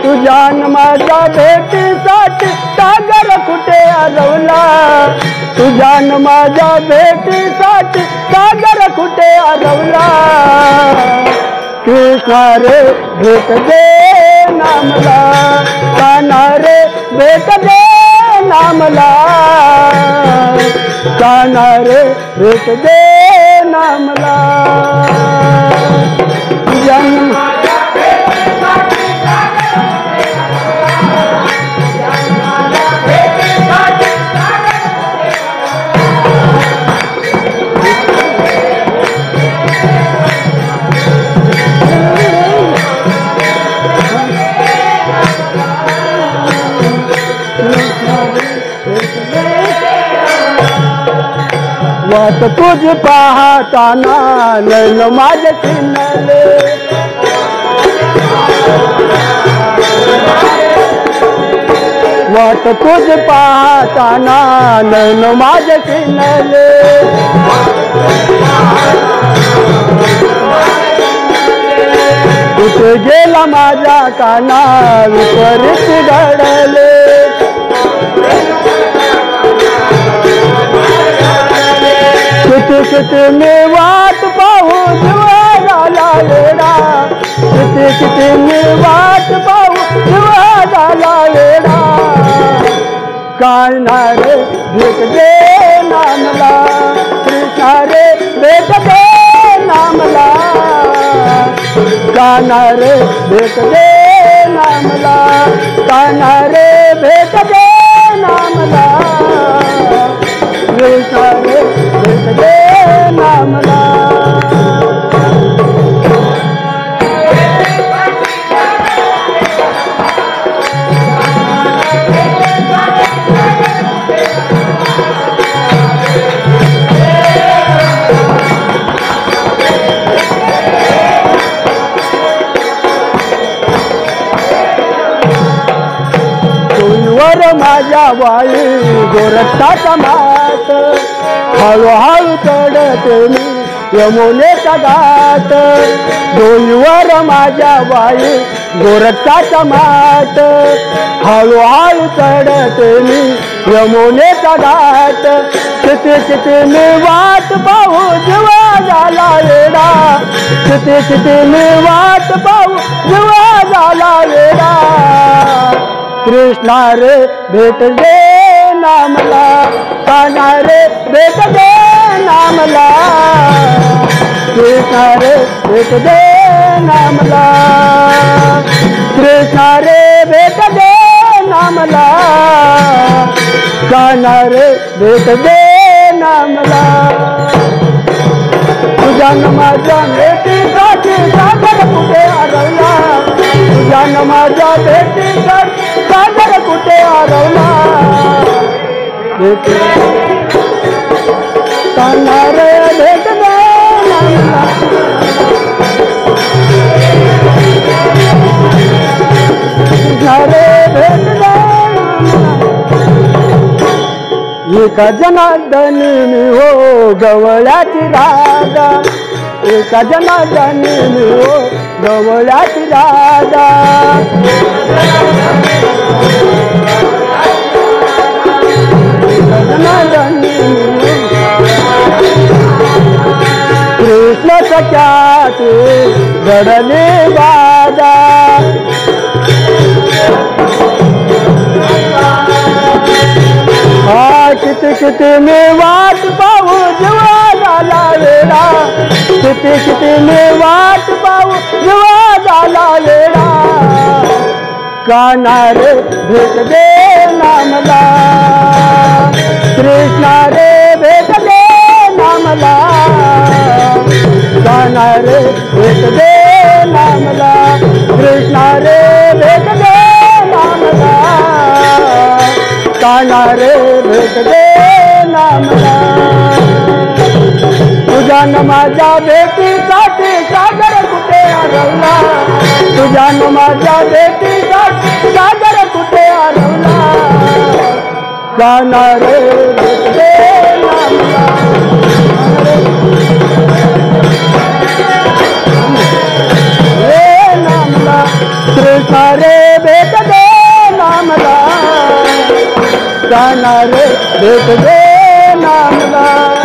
तुझ्या माझ्या भेटीसाठी सागर कुठे हरवला तुझ्या माझ्या भेटीसाठी सागर कुठे हरवला कृष्णा रे भेट दे नामला कान्हा रे भेट दे नामला कान्हा रे भेट दे नामला वाट तुझ पाहताना नैन माझे चिन्हले वाट तुझ पाहताना नैन माझे चिन्हले कुठे गेला माझ्या काना विपरीत घडले किती मी वाट पाहू जीवा झाला वेडा किती मी वाट पाहू जीवा झाला वेडा कान्हा रे भेट दे नामला कृष्णा रे भेट दे नामला कान्हा रे भेट दे नामला कान्हा रे भेट दे नामला कृष्णा रे भेट दे नामला वर माझ्या वाळी गोरक्षाचा मात हळूहळू चढते मी यमुनेचा घाट डोईवर माझ्या वाळी गोरक्षाचा मात हळूहळू चढते मी यमुनेचा घाट किती मी वाट पाहू जीवा झाला वेडा किती मी वाट पाहू जीवा झाला वेडा कृष्णा रे भेट दे नामला कान्हा रे भेट दे नामला कृष्णा रे भेट दे नामला कृष्णा रे भेट दे नामला कान्हा रे भेट दे नामला तुझ्या माझ्या भेटीसाठी सागर कुठे हरवला तुझ्या माझ्या भेटीसाठी सागर कुठे हरवला कान्हा रे भेट दे नामला कृष्णा रे भेट दे एका जनार्दनी मी हो गवळ्याची राधा एका जनार्दनी मी हो गवळ्याची राधा एका जनार्दनी कृष्ण सख्याचे घडले बाधा किती मी वाट पाहू जीवा झाला वेडा किती मी वाट पाहू जीवा झाला वेडा कान्हा रे भेट दे नामला कृष्णा रे भेट दे नामला कान्हा रे भेट दे नामला कृष्णा रे भेट दे नामला कान्हा रे भेट दे नामला तुझ्या माझ्या भेटीसाठी सागर कुठे हरवला तुझ्या माझ्या भेटीसाठी सागर कुठे हरवला कान्हा रे भेट दे नामला रे नामला कृष्णा रे भेट दे नामला, कान्हा रे भेट दे नामला.